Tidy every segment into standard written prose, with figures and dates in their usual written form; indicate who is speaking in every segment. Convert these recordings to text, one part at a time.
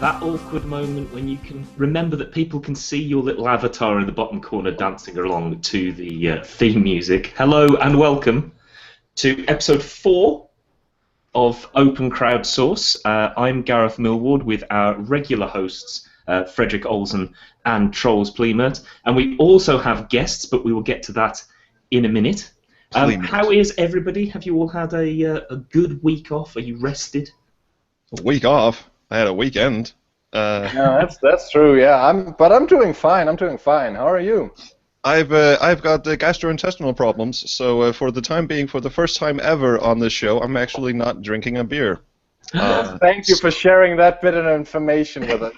Speaker 1: That awkward moment when you can remember that people can see your little avatar in the bottom corner dancing along to the theme music. Hello and welcome to episode 4 of Open Crowdsource. I'm Gareth Millward with our regular hosts, Frederick Olsen and Trolls Pleemert. And we also have guests, but we will get to that in a minute. How is everybody? Have you all had a good week off? Are you rested?
Speaker 2: A week off? I had a weekend.
Speaker 3: Yeah, that's true. Yeah, I'm doing fine. I'm doing fine. How are you?
Speaker 2: I've got gastrointestinal problems, so for the time being, for the first time ever on this show, I'm actually not drinking a beer.
Speaker 3: Thank you for sharing that bit of information with us.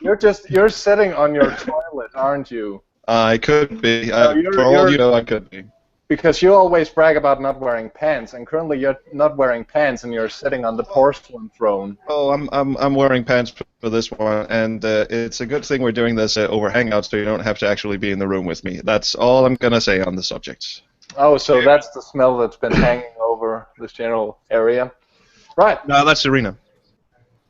Speaker 3: You're sitting on your toilet, aren't you?
Speaker 2: I could be. For all you know, I could be.
Speaker 3: Because you always brag about not wearing pants, and currently you're not wearing pants, and you're sitting on the porcelain throne.
Speaker 2: Oh, I'm wearing pants for this one, and it's a good thing we're doing this over Hangout, so you don't have to actually be in the room with me. That's all I'm gonna say on the subject.
Speaker 3: Oh, so that's the smell that's been hanging over this general area, right?
Speaker 2: No, that's Serena.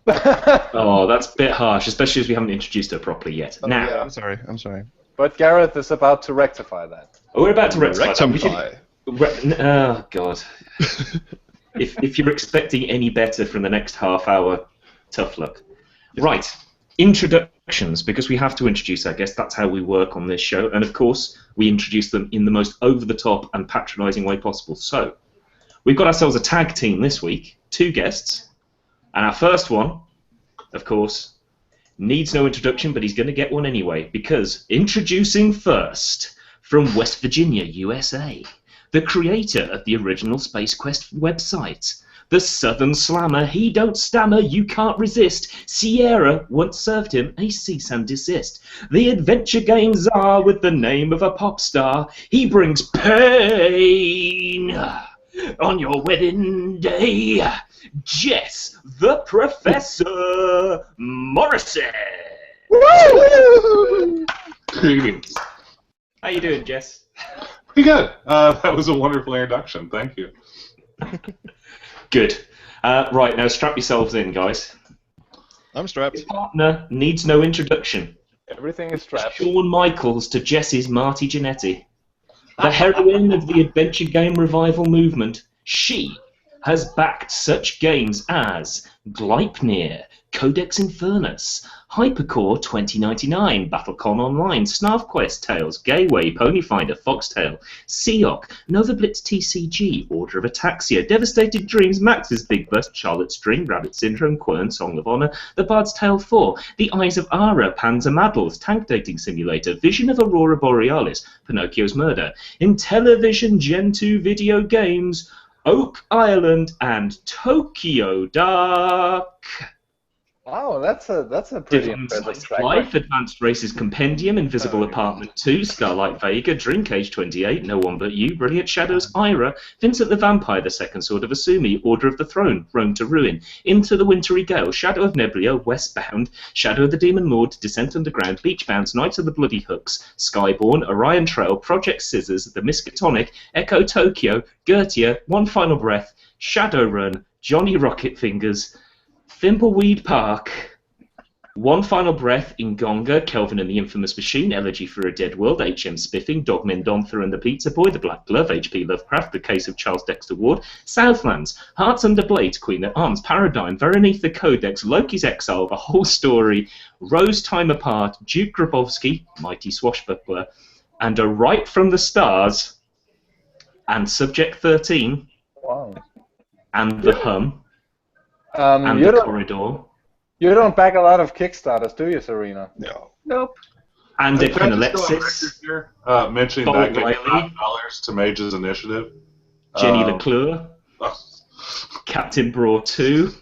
Speaker 1: Oh, that's a bit harsh, especially as we haven't introduced her properly yet.
Speaker 2: Oh,
Speaker 1: now,
Speaker 2: yeah, I'm sorry.
Speaker 3: But Gareth is about to rectify that.
Speaker 1: Oh, we're about to rectify
Speaker 2: that.
Speaker 1: Oh, God. if you're expecting any better from the next half hour, tough luck. Right, introductions, because we have to introduce our guests. That's how we work on this show. And, of course, we introduce them in the most over-the-top and patronising way possible. So, we've got ourselves a tag team this week, 2 guests. And our first one, of course, needs no introduction, but he's going to get one anyway, because introducing first, from West Virginia, USA, the creator of the original Space Quest website, the Southern Slammer, he don't stammer, you can't resist, Sierra once served him a cease and desist. The adventure game czar with the name of a pop star, he brings pain on your wedding day. Jess, the Professor Morrissette.
Speaker 4: Woo! Greetings.
Speaker 1: How you doing, Jess?
Speaker 4: Pretty good. That was a wonderful introduction. Thank you.
Speaker 1: Good. Right, now strap yourselves in, guys.
Speaker 2: I'm strapped.
Speaker 1: Your partner needs no introduction.
Speaker 3: Everything is strapped.
Speaker 1: Shawn Michaels to Jess's Marty Jannetty. The heroine of the adventure game revival movement, she has backed such games as Gleipnir, Codex Infernus, Hypercore 2099, Battlecon Online, SnarfQuest Tales, Gayway, Ponyfinder, Foxtail, Seok, Nova Blitz TCG, Order of Ataxia, Devastated Dreams, Max's Big Bust, Charlotte String, Rabbit Syndrome, Quern, Song of Honor, The Bard's Tale 4, The Eyes of Ara, Panzer Madels, Tank Dating Simulator, Vision of Aurora Borealis, Pinocchio's Murder, Intellivision Gen 2 video games, Oak Island, and Tokyo Dark.
Speaker 3: Wow, that's a pretty impressive track.
Speaker 1: Life, Advanced Races Compendium, Invisible Apartment 2, Starlight Vega, Drink Age 28, No One But You, Brilliant Shadows, Ira, Vincent the Vampire, The Second Sword of Asumi, Order of the Throne, Rome to Ruin, Into the Wintry Gale, Shadow of Nebula, Westbound, Shadow of the Demon Lord, Descent Underground, Beachbound, Knights of the Bloody Hooks, Skyborn, Orion Trail, Project Scissors, The Miskatonic, Echo Tokyo, Gertia, One Final Breath, Shadowrun, Johnny Rocket Fingers, Thimbleweed Park, One Final Breath, Ingonga, Kelvin and the Infamous Machine, Elegy for a Dead World, H.M. Spiffing, Dog Mendonca and the Pizza Boy, The Black Glove, H.P. Lovecraft, The Case of Charles Dexter Ward, Southlands, Hearts Under Blades, Queen at Arms, Paradigm, Beneath the Codex, Loki's Exile, The Whole Story, Rose Time Apart, Duke Grabowski, Mighty Swashbuckler, and A Right from the Stars, and Subject 13,
Speaker 3: Wow.
Speaker 1: and The Hum, and
Speaker 3: you
Speaker 1: The
Speaker 3: don't,
Speaker 1: Corridor.
Speaker 3: you don't back a lot of Kickstarters, do you, Serena?
Speaker 2: No.
Speaker 3: Nope.
Speaker 1: And
Speaker 4: Can I just go on
Speaker 1: Epinalexis,
Speaker 4: record here, mentioning
Speaker 1: Bob
Speaker 4: that
Speaker 1: Riley.
Speaker 4: $5 to Mage's Initiative.
Speaker 1: Jenny Leclerc,
Speaker 4: Oh,
Speaker 1: Captain Braw 2,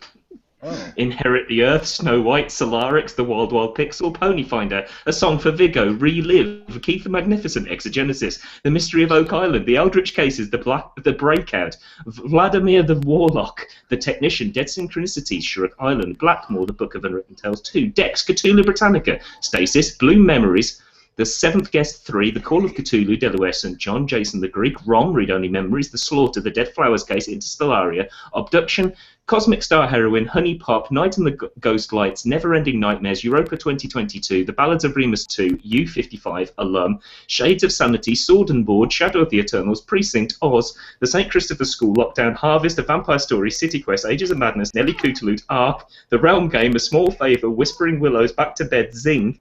Speaker 3: Oh.
Speaker 1: Inherit the Earth, Snow White, Solarix, The Wild Wild Pixel, Ponyfinder, A Song for Vigo, Relive, Keith the Magnificent, Exogenesis, The Mystery of Oak Island, The Eldritch Cases, The Breakout, Vladimir the Warlock, The Technician, Dead Synchronicities, Shuruk Island, Blackmore, The Book of Unwritten Tales 2, Dex, Cthulhu Britannica, Stasis, Bloom Memories, The Seventh Guest 3, The Call of Cthulhu, Delaware St. John, Jason the Greek, Rom, Read Only Memories, The Slaughter, The Dead Flowers Case, Interstellaria, Abduction, Cosmic Star Heroine, Honey Pop, Night in the Ghost Lights, Never Ending Nightmares, Europa 2022, The Ballads of Remus 2, U55, Alum, Shades of Sanity, Sword and Board, Shadow of the Eternals, Precinct, Oz, The St. Christopher School, Lockdown, Harvest, A Vampire Story, City Quest, Ages of Madness, Nelly Cooterloot, Ark, The Realm Game, A Small Favour, Whispering Willows, Back to Bed, Zing,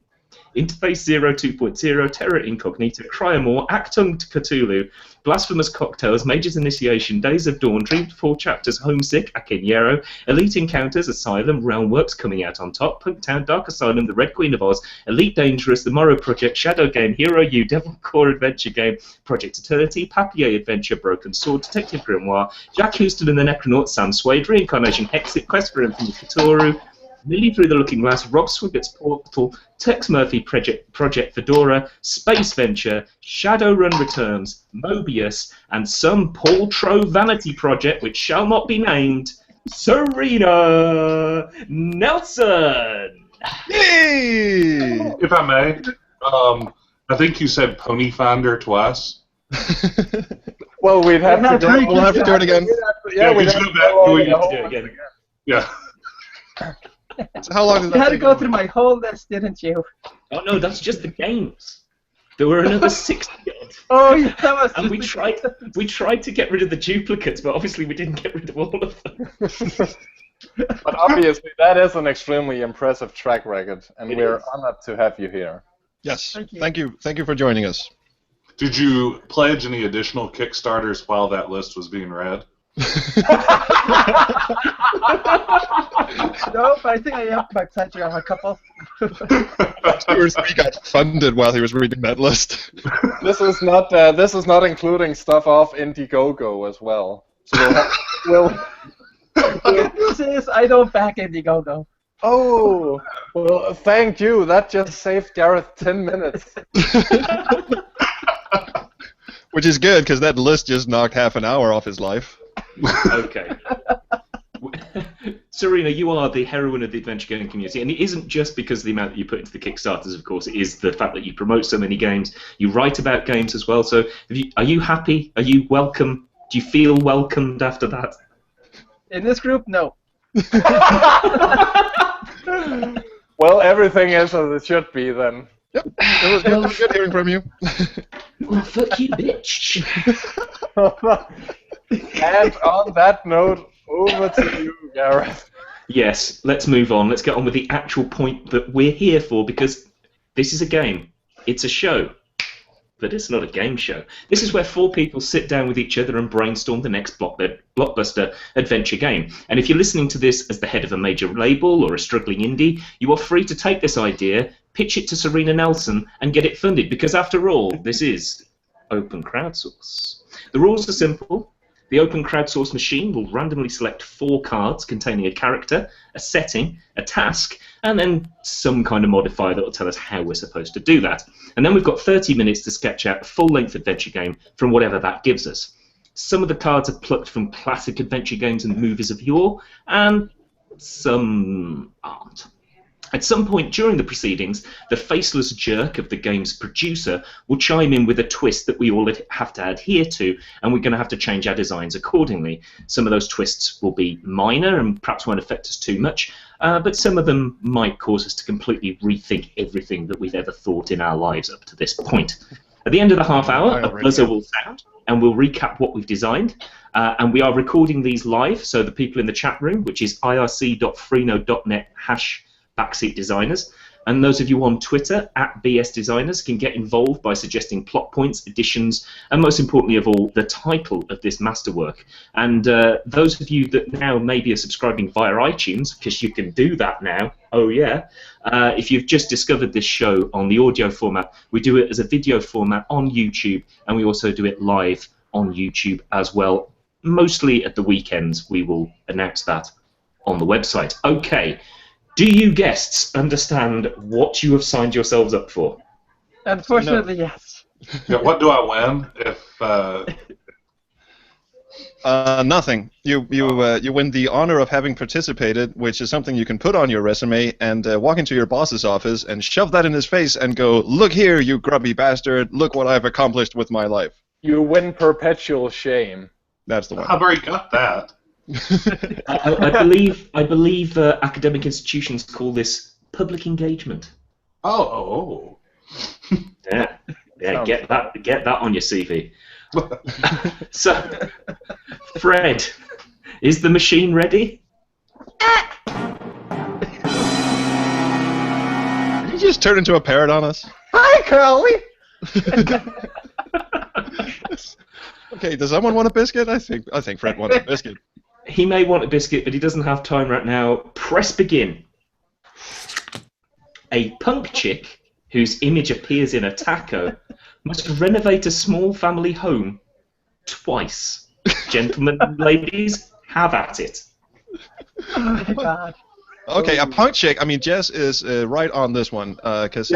Speaker 1: Interface 0 2.0, Terra Incognita, Cryamore, Actum Cthulhu, Blasphemous Cocktails, Mage's Initiation, Days of Dawn, Dreamed 4 Chapters, Homesick, Akinjero, Elite Encounters, Asylum, Realmworks Coming Out on Top, Punktown, Dark Asylum, The Red Queen of Oz, Elite Dangerous, The Morrow Project, Shadow Game, Hero U, Devil Core Adventure Game, Project Eternity, Papier Adventure, Broken Sword, Detective Grimoire, Jack Houston and the Necronaut, Sam Swade, Reincarnation, Exit, Quest for Infinite Katoru, Millie Through the Looking Glass, Rob Swiggert's Portal, Tex Murphy Project Fedora, Space Venture, Shadowrun Returns, Mobius, and some paltrow vanity project which shall not be named, Serena Nelson!
Speaker 2: Yay!
Speaker 4: If I may, I think you said Pony Finder twice.
Speaker 3: Well, we'd have to do
Speaker 2: We'll have to do it again.
Speaker 3: Yeah, we'd
Speaker 4: could
Speaker 3: have
Speaker 4: you
Speaker 3: to
Speaker 4: go back
Speaker 3: go
Speaker 4: to
Speaker 3: over
Speaker 4: it?
Speaker 3: the whole
Speaker 1: Do it
Speaker 3: thing
Speaker 1: again.
Speaker 4: Yeah.
Speaker 2: So how long did
Speaker 5: You
Speaker 2: that
Speaker 5: had to
Speaker 2: take?
Speaker 5: go through my whole list, didn't you?
Speaker 1: Oh no, that's just the games. There were another 60 odd.
Speaker 5: Oh, yeah, that was.
Speaker 1: And we tried to get rid of the duplicates, but obviously we didn't get rid of all of them.
Speaker 3: But obviously, that is an extremely impressive track record, and
Speaker 1: It
Speaker 3: we're
Speaker 1: is.
Speaker 3: honored to have you here.
Speaker 2: Yes.
Speaker 5: Thank you.
Speaker 2: Thank you for joining us.
Speaker 4: Did you pledge any additional Kickstarters while that list was being read?
Speaker 5: Nope, I think I have my pleasure on a couple.
Speaker 2: 2 or 3 got funded while he was reading that list.
Speaker 3: This is not including stuff off Indiegogo as well. So we'll
Speaker 5: The news is I don't back Indiegogo.
Speaker 3: Oh, well, thank you. That just saved Gareth 10 minutes.
Speaker 2: Which is good, because that list just knocked half an hour off his life.
Speaker 1: Okay. Serena, you are the heroine of the adventure gaming community, and it isn't just because of the amount that you put into the Kickstarters, of course. It is the fact that you promote so many games. You write about games as well. So, are you happy? Are you welcome? Do you feel welcomed after that?
Speaker 5: In this group, no.
Speaker 3: Well, everything is as it should be then.
Speaker 2: Yep. It was good hearing from you.
Speaker 1: Well, fuck you, bitch.
Speaker 3: And on that note, over to you, Gareth.
Speaker 1: Yes, let's move on. Let's get on with the actual point that we're here for, because this is a game. It's a show. But it's not a game show. This is where 4 people sit down with each other and brainstorm the next blockbuster adventure game. And if you're listening to this as the head of a major label or a struggling indie, you are free to take this idea, pitch it to Serena Nelson, and get it funded. Because after all, this is open crowdsource. The rules are simple. The open crowdsource machine will randomly select 4 cards containing a character, a setting, a task, and then some kind of modifier that will tell us how we're supposed to do that. And then we've got 30 minutes to sketch out a full-length adventure game from whatever that gives us. Some of the cards are plucked from classic adventure games and movies of yore, and some aren't. At some point during the proceedings, the faceless jerk of the game's producer will chime in with a twist that we all have to adhere to, and we're going to have to change our designs accordingly. Some of those twists will be minor and perhaps won't affect us too much, but some of them might cause us to completely rethink everything that we've ever thought in our lives up to this point. At the end of the half hour, a buzzer will sound, and we'll recap what we've designed. And we are recording these live, so the people in the chat room, which is irc.freenode.net /backseat designers, and those of you on Twitter @BSDesigners can get involved by suggesting plot points, additions, and most importantly of all, the title of this masterwork. And those of you that now maybe are subscribing via iTunes, because you can do that now, oh yeah, if you've just discovered this show on the audio format, we do it as a video format on YouTube, and we also do it live on YouTube as well. Mostly at the weekends, we will announce that on the website. Okay. Do you guests understand what you have signed yourselves up for?
Speaker 5: Unfortunately, yes.
Speaker 4: Yeah, what do I win if?
Speaker 2: I Nothing. You win the honor of having participated, which is something you can put on your resume and walk into your boss's office and shove that in his face and go, "Look here, you grubby bastard! Look what I've accomplished with my life."
Speaker 3: You win perpetual shame.
Speaker 2: That's the one.
Speaker 4: I've already got that.
Speaker 1: I believe academic institutions call this public engagement.
Speaker 4: Oh.
Speaker 1: Yeah, get that on your CV. So, Fred, is the machine ready?
Speaker 2: Did you just turn into a parrot on us?
Speaker 3: Hi, Curly!
Speaker 2: Okay, does someone want a biscuit? I think Fred wants a biscuit.
Speaker 1: He may want a biscuit, but he doesn't have time right now. Press begin. A punk chick whose image appears in a taco must renovate a small family home twice. Gentlemen and ladies, have at it.
Speaker 5: Oh my god.
Speaker 2: Okay, a punk chick. I mean, Jess is right on this one because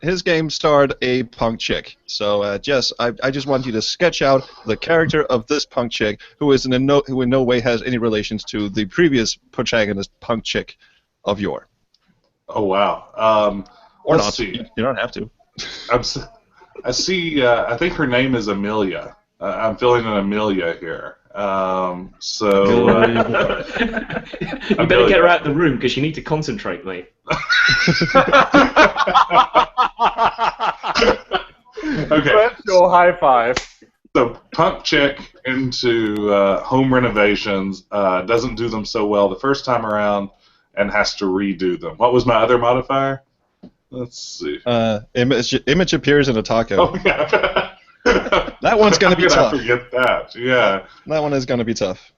Speaker 2: his game starred a punk chick. So, Jess, I just want you to sketch out the character of this punk chick, who in no way has any relations to the previous protagonist punk chick of yore.
Speaker 4: Oh wow.
Speaker 2: Or
Speaker 4: let's
Speaker 2: not.
Speaker 4: see.
Speaker 2: You don't have to.
Speaker 4: I see. I think her name is Amelia. I'm feeling an Amelia here. You
Speaker 1: better get her out of the room because you need to concentrate, mate.
Speaker 4: Okay.
Speaker 3: Virtual high five.
Speaker 4: So punk chick into home renovations doesn't do them so well the first time around and has to redo them. What was my other modifier? Let's see.
Speaker 2: Image appears in a taco.
Speaker 4: Oh yeah.
Speaker 2: That one's gonna be tough.
Speaker 4: I forget that. Yeah.
Speaker 2: That one is gonna be tough.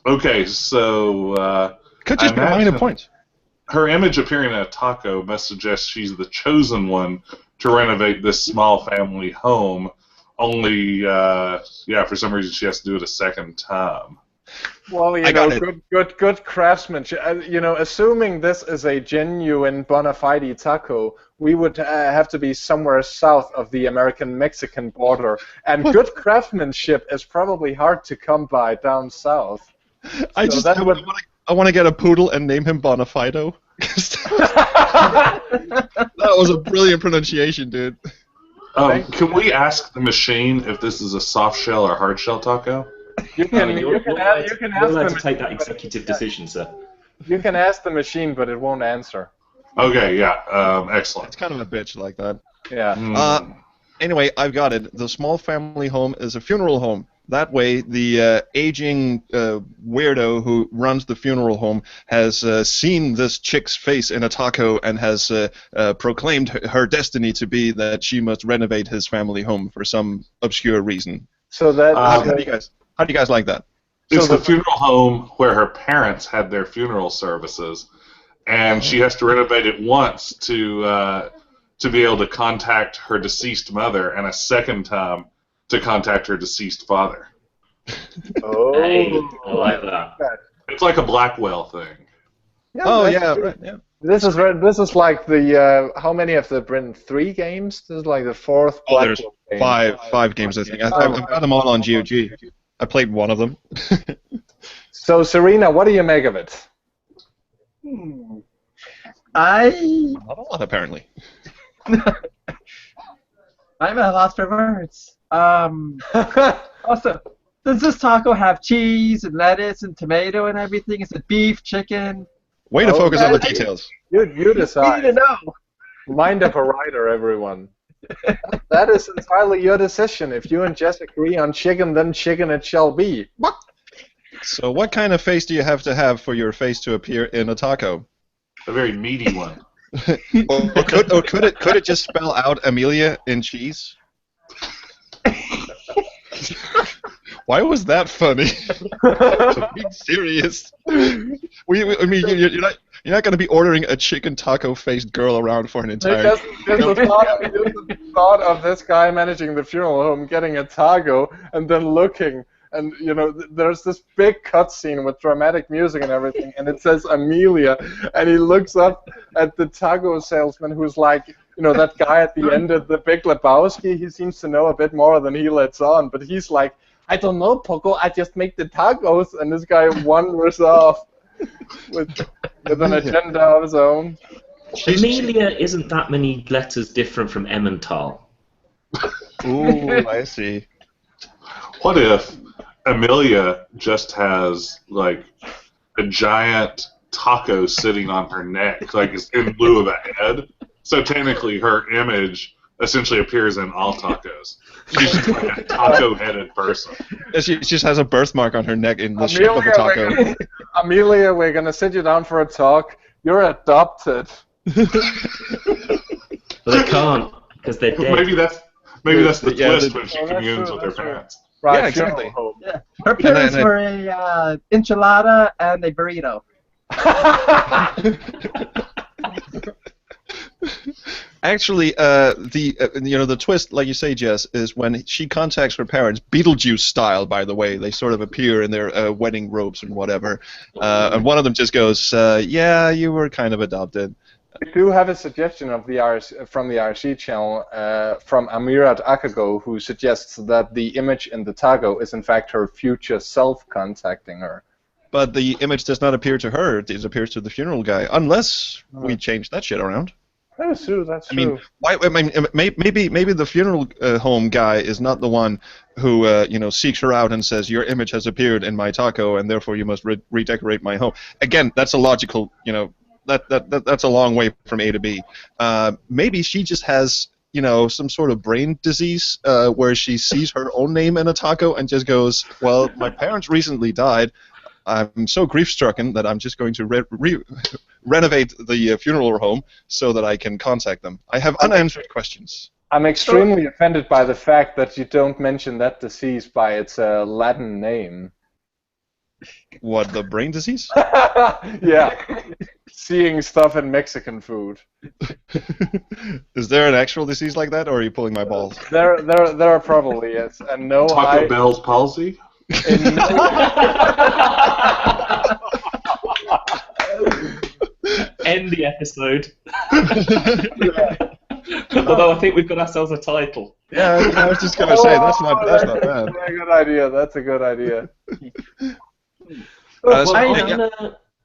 Speaker 4: Okay, so
Speaker 2: Could just be a minor point.
Speaker 4: Her image appearing in a taco must suggest she's the chosen one to renovate this small family home. Only, for some reason she has to do it a second time.
Speaker 3: Well, good craftsmanship. Assuming this is a genuine bona fide taco, we would have to be somewhere south of the American-Mexican border, and good craftsmanship is probably hard to come by down south.
Speaker 2: I want to get a poodle and name him Bonafido. That was a brilliant pronunciation, dude.
Speaker 4: Can we ask the machine if this is a soft shell or hard shell taco?
Speaker 1: You can ask to take that executive decision, sir.
Speaker 3: You can ask the machine, but it won't answer.
Speaker 4: Okay, yeah, excellent.
Speaker 2: It's kind of a bitch like that.
Speaker 3: Yeah.
Speaker 2: Anyway, I've got it. The small family home is a funeral home. That way, the aging weirdo who runs the funeral home has seen this chick's face in a taco and has proclaimed her destiny to be that she must renovate his family home for some obscure reason.
Speaker 3: So that
Speaker 2: how do you guys like that?
Speaker 4: It's the funeral home where her parents had their funeral services, and she has to renovate it once to be able to contact her deceased mother, and a second time to contact her deceased father.
Speaker 3: Oh,
Speaker 1: hey, I like that.
Speaker 4: It's like a Blackwell thing.
Speaker 3: Yeah,
Speaker 2: Right, yeah.
Speaker 3: This is like the how many have there been? 3 games? This is like the 4th.
Speaker 2: Oh, there's five games, I think. I've got them all on GOG. I played one of them.
Speaker 3: So, Serena, what do you make of it?
Speaker 5: Not
Speaker 2: Not a lot, apparently.
Speaker 5: I'm at a loss for words. Also, does this taco have cheese and lettuce and tomato and everything? Is it beef, chicken?
Speaker 2: Way to focus on the details.
Speaker 3: You
Speaker 5: You
Speaker 3: decide.
Speaker 5: need to know.
Speaker 3: Mind of a writer, everyone. That is entirely your decision. If you and Jess agree on chicken, then chicken it shall be.
Speaker 2: So what kind of face do you have to have for your face to appear in a taco?
Speaker 4: A very meaty one.
Speaker 2: or could it just spell out Amelia in cheese? Why was that funny? Being serious. I mean, you're not going to be ordering a chicken taco-faced girl around for an entire.
Speaker 3: Just the thought of this guy managing the funeral home, getting a taco, and then looking, and there's this big cutscene with dramatic music and everything, and it says Amelia, and he looks up at the taco salesman, who's like, that guy at the end of The Big Lebowski. He seems to know a bit more than he lets on, but he's like, I don't know, Poco. I just make the tacos, and this guy wanders off with an agenda of his own.
Speaker 1: Amelia isn't that many letters different from Emmental.
Speaker 2: Ooh, I see.
Speaker 4: What if Amelia just has like a giant taco sitting on her neck, like it's in lieu of a head? So technically, her image essentially appears in all tacos. She's just like a taco-headed person.
Speaker 2: She just has a birthmark on her neck in the shape of a taco.
Speaker 3: Amelia, we're gonna sit you down for a talk. You're adopted.
Speaker 1: But they can't because they're dead.
Speaker 4: Maybe that's the twist when she
Speaker 3: Oh, that's
Speaker 4: communes
Speaker 3: true,
Speaker 4: with her
Speaker 3: that's true.
Speaker 4: parents.
Speaker 3: Right,
Speaker 2: Yeah, exactly.
Speaker 3: funeral home.
Speaker 5: Yeah. Her parents were a enchilada and a burrito.
Speaker 2: Actually, the twist, like you say, Jess, is when she contacts her parents, Beetlejuice style, by the way. They sort of appear in their wedding robes and whatever, and one of them just goes, "Yeah, you were kind of adopted."
Speaker 3: We do have a suggestion of the from the RC channel from Amirat Akago, who suggests that the image in the taco is in fact her future self contacting her.
Speaker 2: But the image does not appear to her; it appears to the funeral guy, unless we change that shit around.
Speaker 3: That's true. That's
Speaker 2: I mean, maybe the funeral home guy is not the one who seeks her out and says your image has appeared in my taco and therefore you must redecorate my home. Again, that's a logical, that's a long way from A to B. Maybe she just has some sort of brain disease where she sees her own name in a taco and just goes, well, my parents recently died. I'm so grief-stricken that I'm just going to renovate the funeral home so that I can contact them. I have unanswered questions.
Speaker 3: I'm extremely offended by the fact that you don't mention that disease by its Latin name.
Speaker 2: What, the brain disease?
Speaker 3: Yeah. Seeing stuff in Mexican food.
Speaker 2: Is there an actual disease like that, or are you pulling my balls?
Speaker 3: There probably is. And no,
Speaker 4: Taco Bell's palsy?
Speaker 1: End the episode. Although I think we've got ourselves a title.
Speaker 2: Yeah, I was just gonna say that's not bad.
Speaker 3: That's a good idea. That's a good idea.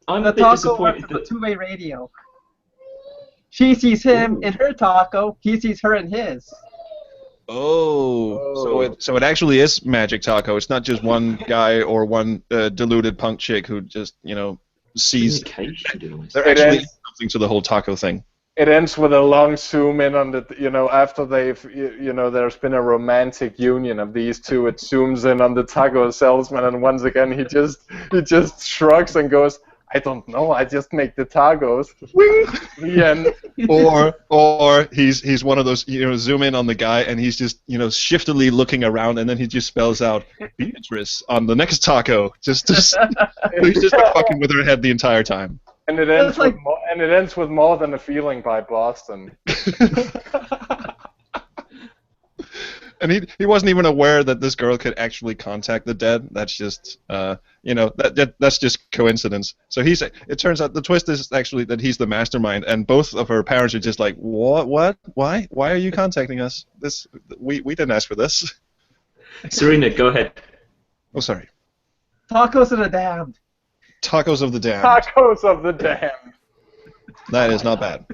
Speaker 1: I'm
Speaker 5: The
Speaker 1: a bit
Speaker 5: taco
Speaker 1: disappointed
Speaker 5: works as a
Speaker 1: that
Speaker 5: two-way radio. She sees him in her taco. He sees her in his.
Speaker 2: Oh, so it actually is magic taco. It's not just one guy or one deluded punk chick who just sees. There actually is something to the whole taco thing.
Speaker 3: It ends with a long zoom in on the, after they've, there's been a romantic union of these two. It zooms in on the taco salesman, and once again he just shrugs and goes, "I don't know. I just make the tacos." The end.
Speaker 2: Or he's one of those, zoom in on the guy and he's just, shiftily looking around and then he just spells out Beatrice on the next taco. He's just fucking with her head the entire time.
Speaker 3: And it ends with More Than a Feeling by Boston.
Speaker 2: And he wasn't even aware that this girl could actually contact the dead. That's just that's just coincidence. So it turns out the twist is actually that he's the mastermind, and both of her parents are just like, what, why are you contacting us? We didn't ask for this.
Speaker 1: Serena, go ahead.
Speaker 2: Oh, sorry.
Speaker 5: Tacos of the damned.
Speaker 2: Tacos of the damned.
Speaker 3: Tacos of the damned.
Speaker 2: That is not bad.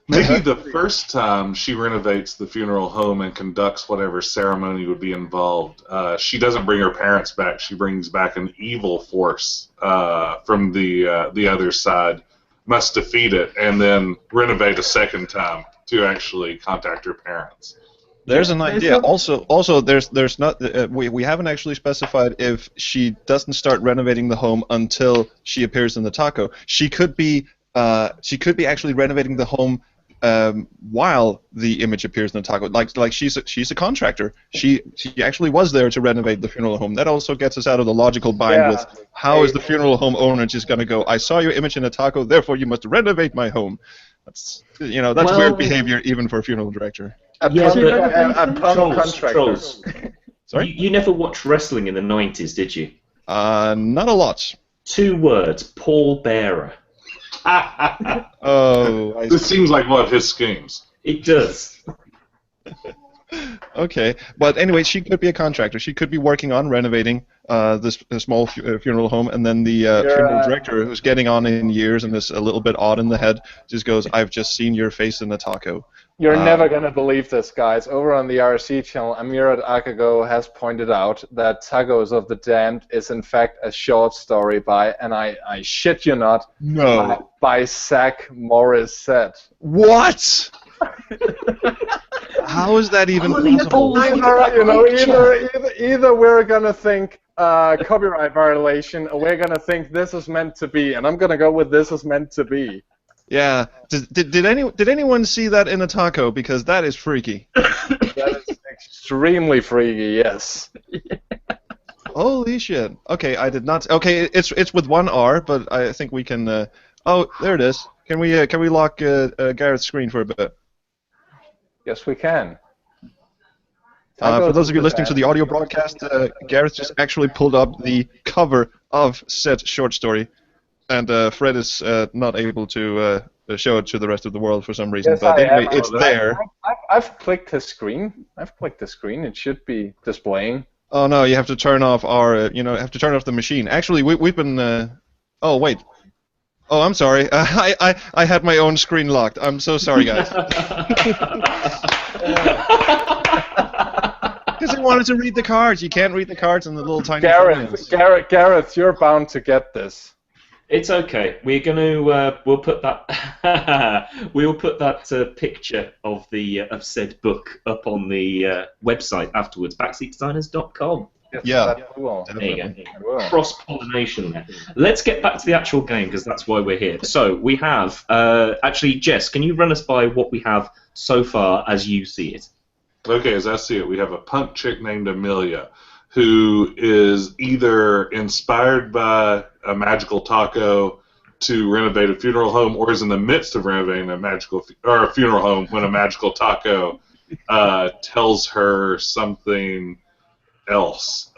Speaker 4: Maybe the first time she renovates the funeral home and conducts whatever ceremony would be involved, she doesn't bring her parents back. She brings back an evil force from the other side, must defeat it, and then renovate a second time to actually contact her parents.
Speaker 2: There's an idea. Also, there's not. We haven't actually specified if she doesn't start renovating the home until she appears in the taco. She could be actually renovating the home while the image appears in the taco. Like she's a contractor. She actually was there to renovate the funeral home. That also gets us out of the logical bind with how is the funeral home owner just going to go, I saw your image in a taco, therefore you must renovate my home. That's weird behavior even for a funeral director.
Speaker 1: Trolls.
Speaker 2: Sorry?
Speaker 1: You never watched wrestling in the 90s, did you?
Speaker 2: Not a lot.
Speaker 1: 2 words, Paul Bearer.
Speaker 2: Oh,
Speaker 4: This seems like one of his schemes.
Speaker 1: It does.
Speaker 2: Okay, but anyway, she could be a contractor. She could be working on renovating this small funeral home, and then the funeral director, who's getting on in years and is a little bit odd in the head, just goes, "I've just seen your face in a taco."
Speaker 3: You're never going to believe this, guys. Over on the RC channel, Amirat Akago has pointed out that Tacos of the Damned is in fact a short story by, and I shit you not, by Zach Morrissette.
Speaker 2: What? How is that even possible?
Speaker 3: Either we're going to think copyright violation, or we're going to think this is meant to be, and I'm going to go with this is meant to be.
Speaker 2: Yeah. Did anyone see that in a taco? Because that is freaky.
Speaker 3: That is extremely freaky. Yes.
Speaker 2: Holy shit. Okay, I did not. Okay, it's with one R, but I think we can. Oh, there it is. Can we lock Garrett's screen for a bit?
Speaker 3: Yes, we can.
Speaker 2: For those of you listening to the audio broadcast, Gareth just actually pulled up the cover of said short story. And Fred is not able to show it to the rest of the world for some reason.
Speaker 3: Yes,
Speaker 2: but anyway, it's there.
Speaker 3: I've clicked his screen. It should be displaying.
Speaker 2: Oh no, you have to turn off our. Have to turn off the machine. Actually, we've been. Oh wait. Oh, I'm sorry. I had my own screen locked. I'm so sorry, guys. Because I wanted to read the cards. You can't read the cards in the little tiny.
Speaker 3: Gareth, you're bound to get this.
Speaker 1: It's okay. We're gonna we'll put that picture of the of said book up on the website afterwards. Backseatdesigners.com.
Speaker 2: Yeah.
Speaker 3: Cool.
Speaker 1: There you go. Cross-pollination there. Let's get back to the actual game because that's why we're here. So we have actually, Jess, can you run us by what we have so far as you see it?
Speaker 4: Okay, as I see it, we have a punk chick named Amelia, who is either inspired by a magical taco to renovate a funeral home, or is in the midst of renovating a funeral home when a magical taco tells her something else.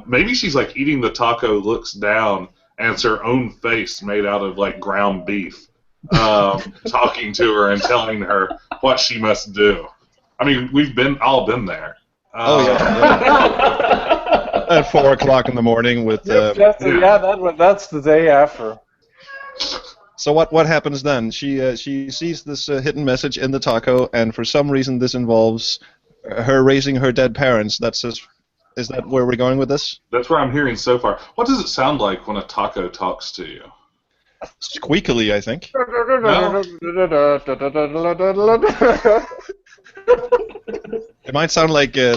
Speaker 4: Maybe she's like eating the taco, looks down, and it's her own face made out of like ground beef, talking to her and telling her what she must do. I mean, we've all been there.
Speaker 2: Oh yeah. At 4 o'clock in the morning with.
Speaker 3: That's the day after.
Speaker 2: So what happens then? She sees this hidden message in the taco, and for some reason this involves her raising her dead parents. Is that where we're going with this?
Speaker 4: That's where I'm hearing so far. What does it sound like when a taco talks to you?
Speaker 2: Squeakily, I think. It might sound like the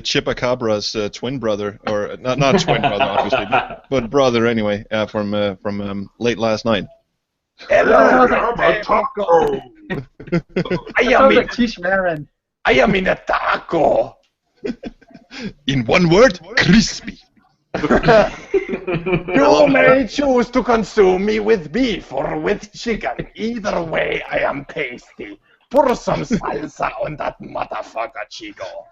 Speaker 2: Chupacabra's twin brother, or not twin brother, obviously, but brother anyway, from late last night.
Speaker 3: Hello,
Speaker 5: taco.
Speaker 3: I am in a taco.
Speaker 2: In one word, crispy.
Speaker 3: You may choose to consume me with beef or with chicken. Either way, I am tasty. Pour some salsa on that motherfucker, Chico.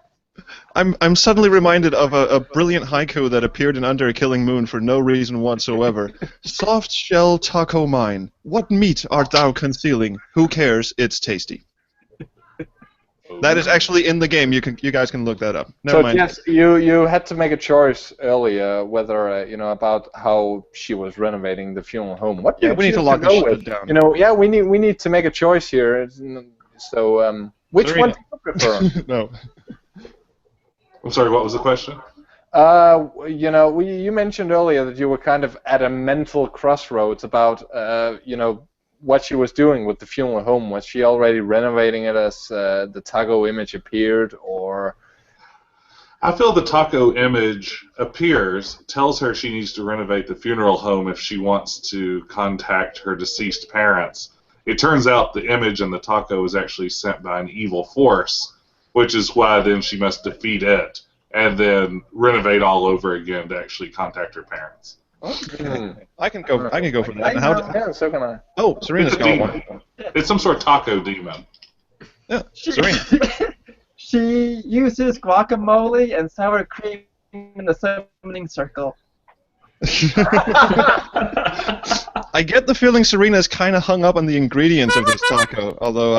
Speaker 2: I'm suddenly reminded of a brilliant haiku that appeared in Under a Killing Moon for no reason whatsoever. Soft shell taco mine, what meat art thou concealing? Who cares? It's tasty. That is actually in the game. You guys can look that up. Never mind.
Speaker 3: Yes, you had to make a choice earlier whether about how she was renovating the funeral home. What?
Speaker 2: Yeah, we need to lock this shit down.
Speaker 3: We need to make a choice here. So, which
Speaker 2: Serena.
Speaker 3: one do you prefer?
Speaker 2: No.
Speaker 4: I'm sorry. What was the question?
Speaker 3: You mentioned earlier that you were kind of at a mental crossroads about what she was doing with the funeral home. Was she already renovating it as the taco image appeared, or?
Speaker 4: I feel the taco image appears, tells her she needs to renovate the funeral home if she wants to contact her deceased parents. It turns out the image in the taco is actually sent by an evil force, which is why then she must defeat it and then renovate all over again to actually contact her parents.
Speaker 2: I can go for that.
Speaker 3: Yeah, so can I.
Speaker 2: Oh, Serena's got one.
Speaker 4: It's some sort of taco demon.
Speaker 2: Yeah, Serena.
Speaker 5: She uses guacamole and sour cream in the summoning circle.
Speaker 2: I get the feeling Serena is kind of hung up on the ingredients of this taco, although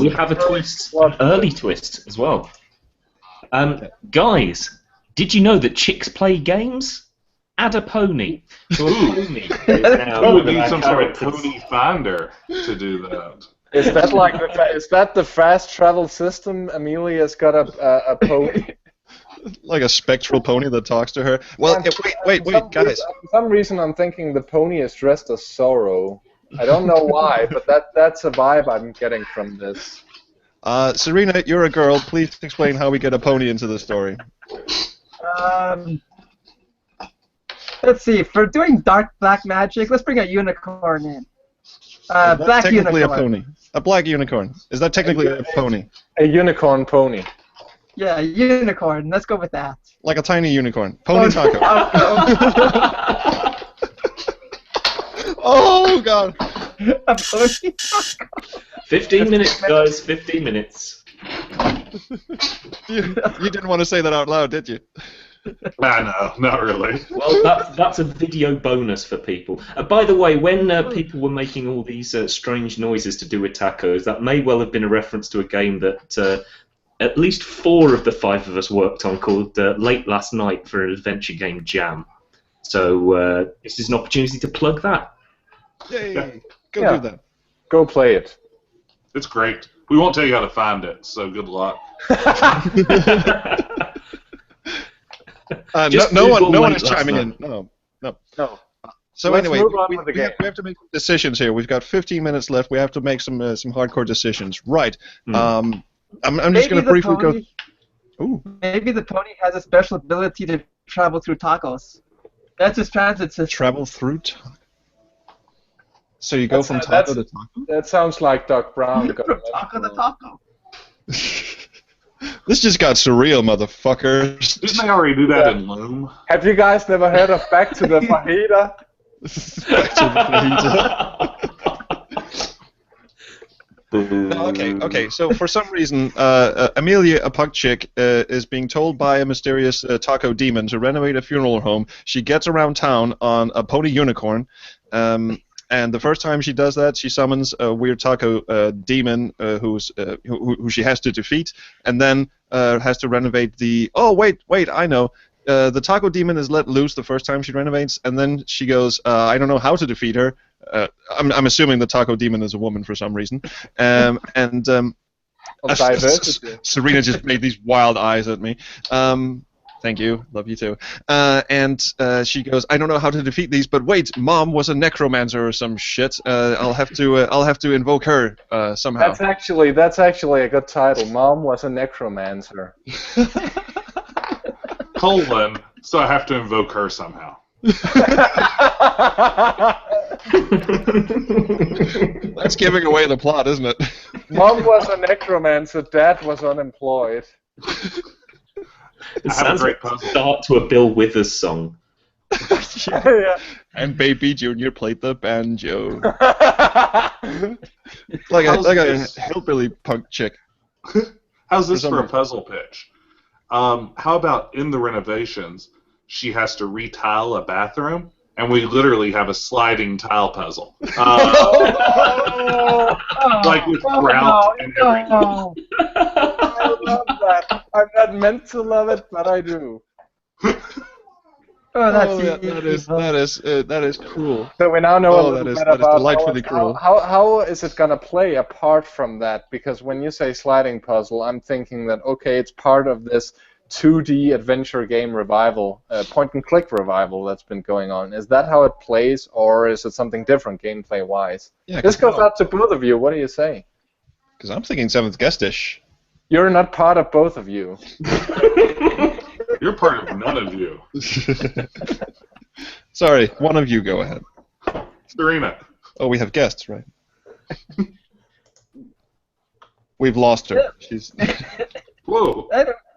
Speaker 1: We have a twist, an early twist as well. Guys, did you know that chicks play games? Add a pony. So a pony is now
Speaker 4: We
Speaker 1: one of
Speaker 4: need
Speaker 1: our
Speaker 4: some sort of
Speaker 1: characters.
Speaker 4: pony finder to do that.
Speaker 3: Is that like is that the fast travel system? Amelia's got a pony.
Speaker 2: like a spectral pony that talks to her. Well, wait, guys.
Speaker 3: For some reason, I'm thinking the pony is dressed as Sorrow. I don't know why, but that's a vibe I'm getting from this.
Speaker 2: Serena, you're a girl. Please explain how we get a pony into the story.
Speaker 5: Let's see. For doing dark black magic, let's bring a unicorn in. Black
Speaker 2: technically
Speaker 5: unicorn.
Speaker 2: a pony. A black unicorn. Is that technically a pony?
Speaker 3: A unicorn pony.
Speaker 5: Yeah, unicorn. Let's go with that.
Speaker 2: Like a tiny unicorn. Pony taco. Oh, God.
Speaker 5: A pony.
Speaker 1: 15 minutes, guys. 15 minutes.
Speaker 2: You didn't want to say that out loud, did you?
Speaker 4: No, not really.
Speaker 1: Well, that's a video bonus for people. By the way, when people were making all these strange noises to do with tacos, that may well have been a reference to a game that at least 4 of the 5 of us worked on called Late Last Night for an adventure game Jam. So this is an opportunity to plug that.
Speaker 2: Yay! Go do that.
Speaker 3: Go play it.
Speaker 4: It's great. We won't tell you how to find it, so good luck.
Speaker 2: No one is
Speaker 1: Late Last
Speaker 2: chiming
Speaker 1: Night.
Speaker 2: in. No. So
Speaker 3: Let's
Speaker 2: anyway,
Speaker 3: move on
Speaker 2: we
Speaker 3: with the game.
Speaker 2: have to make decisions here. We've got 15 minutes left. We have to make some hardcore decisions. Right. I'm just going to briefly go. Ooh.
Speaker 5: Maybe the pony has a special ability to travel through tacos. That's his transit system.
Speaker 2: Travel through taco. So you go from taco to taco?
Speaker 3: That sounds like Doc Brown.
Speaker 5: From taco to taco.
Speaker 2: This just got surreal, motherfuckers.
Speaker 4: Didn't they already do that in Loom?
Speaker 3: Have you guys never heard of Back to the Fajita?
Speaker 2: Back to the fajita. Okay. So for some reason, Amelia, a pug chick, is being told by a mysterious taco demon to renovate a funeral home. She gets around town on a pony unicorn. And the first time she does that, she summons a weird taco demon who she has to defeat, and then has to renovate the. Oh wait, I know. The taco demon is let loose the first time she renovates, and then she goes, I don't know how to defeat her. I'm assuming the taco demon is a woman for some reason, Serena just made these wild eyes at me. Thank you. Love you too. And she goes, I don't know how to defeat these, but wait, Mom was a necromancer or some shit. I'll have to invoke her somehow.
Speaker 3: That's actually a good title. Mom was a necromancer.
Speaker 4: Colon, so I have to invoke her somehow.
Speaker 2: That's giving away the plot, isn't it?
Speaker 3: Mom was a necromancer. Dad was unemployed.
Speaker 1: It
Speaker 4: I have a
Speaker 1: sounds
Speaker 4: great
Speaker 1: like
Speaker 4: puzzle.
Speaker 1: start to a Bill Withers song.
Speaker 3: Yeah.
Speaker 2: And Baby Junior played the banjo. like a hillbilly punk chick.
Speaker 4: How's this
Speaker 2: For some
Speaker 4: for a
Speaker 2: reason.
Speaker 4: puzzle pitch? How about in the renovations, she has to retile a bathroom, and we literally have a sliding tile puzzle. Like with grout and everything.
Speaker 3: I love that. I'm not meant to love it, but I do.
Speaker 5: Oh, that's
Speaker 2: that is cruel.
Speaker 3: So we now know a
Speaker 2: Oh,
Speaker 3: little
Speaker 2: that is
Speaker 3: bit about
Speaker 2: delightfully cruel.
Speaker 3: how is it gonna play apart from that? Because when you say sliding puzzle, I'm thinking that okay, it's part of this 2D adventure game revival, point-and-click revival that's been going on. Is that how it plays, or is it something different gameplay-wise?
Speaker 2: Yeah,
Speaker 3: This goes out to both of you. What do you say?
Speaker 2: Because I'm thinking seventh guest-ish.
Speaker 3: You're not part of both of you.
Speaker 4: You're part of none of you.
Speaker 2: Sorry, one of you go ahead.
Speaker 4: Serena.
Speaker 2: Oh, we have guests, right? We've lost her. She's.
Speaker 4: Whoa.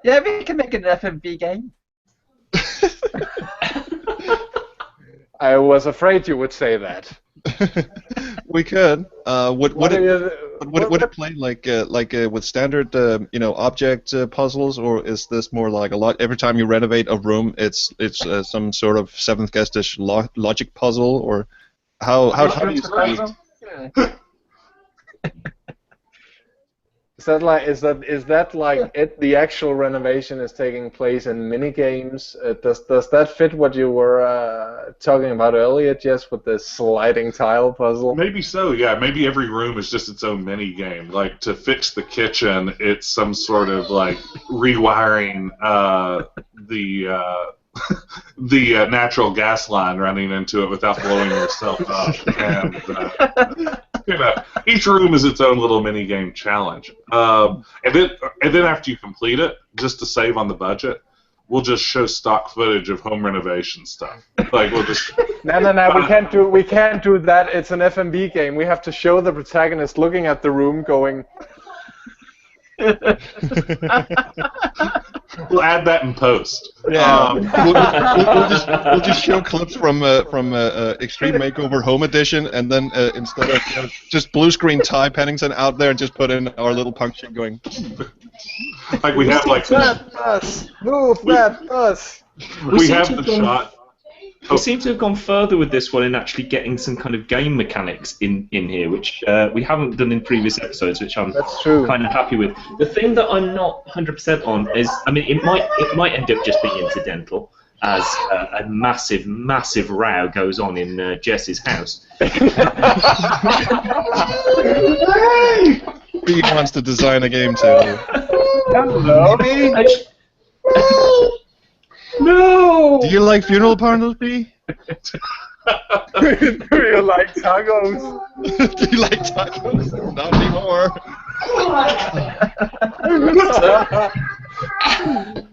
Speaker 5: Yeah, we can make an FMV game.
Speaker 3: I was afraid you would say that.
Speaker 2: We could. Would it? But would it play like with standard object puzzles, or is this more like a lot? Every time you renovate a room, it's some sort of seventh guestish logic puzzle, or how do you see it?
Speaker 3: Is that like the actual renovation is taking place in mini games? Does that fit what you were talking about earlier, Jess, with the sliding tile puzzle?
Speaker 4: Maybe so, yeah. Maybe every room is just its own mini game. Like to fix the kitchen, it's some sort of like rewiring the natural gas line running into it without blowing yourself up. And each room is its own little mini game challenge. And then after you complete it, just to save on the budget, we'll just show stock footage of home renovation stuff. Like we'll just.
Speaker 3: No. We can't do that. It's an FMV game. We have to show the protagonist looking at the room, going.
Speaker 4: We'll add that in post.
Speaker 2: Yeah, we'll just show clips from Extreme Makeover Home Edition, and then instead of just blue screen Ty Pennington out there, just put in our little punk shit going.
Speaker 4: Like we have like
Speaker 3: that bus, move that bus.
Speaker 4: We have the shot.
Speaker 1: We seem to have gone further with this one in actually getting some kind of game mechanics in here, which we haven't done in previous episodes, which I'm kind of happy with. The thing that I'm not 100% on is, I mean, it might end up just being incidental, as a massive row goes on in Jess's house.
Speaker 2: He wants to design a game too.
Speaker 3: Hello. No!
Speaker 2: Do you like funeral parlors, B?
Speaker 3: Do you like tacos?
Speaker 2: Do you like tacos? Not anymore.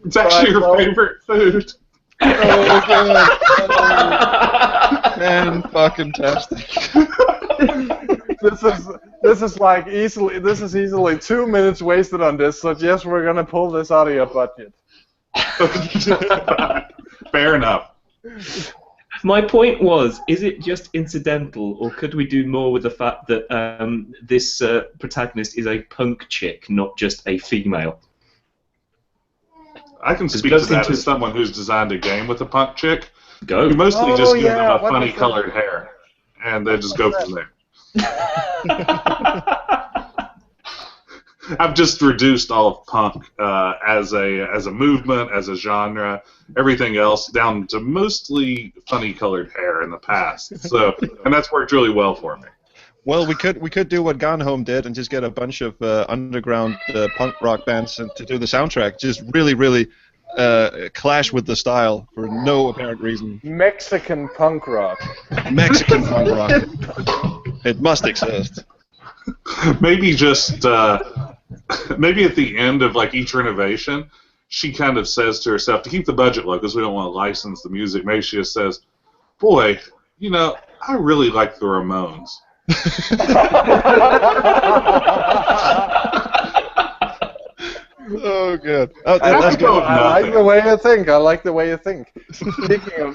Speaker 4: It's actually your favorite food.
Speaker 2: Oh, God. Man, fucking tastic.
Speaker 3: This is easily 2 minutes wasted on this, so yes, we're gonna pull this out of your budget.
Speaker 4: Fair enough.
Speaker 1: My point was, is it just incidental, or could we do more with the fact that this protagonist is a punk chick, not just a female?
Speaker 4: I can speak to that as someone who's designed a game with a punk chick.
Speaker 1: Go.
Speaker 4: You mostly just give them a funny colored hair, and they just go from there. I've just reduced all of punk as a movement, as a genre, everything else down to mostly funny colored hair in the past. So, and that's worked really well for me.
Speaker 2: Well, we could do what Gone Home did and just get a bunch of underground punk rock bands to do the soundtrack. Just really clash with the style for no apparent reason.
Speaker 3: Mexican punk rock.
Speaker 2: Mexican punk rock. It must exist.
Speaker 4: Maybe just maybe at the end of like each renovation, she kind of says to herself, to keep the budget low because we don't want to license the music, maybe she just says, "Boy, you know, I really like the Ramones."
Speaker 2: Oh, good.
Speaker 3: That's good. I like the way you think.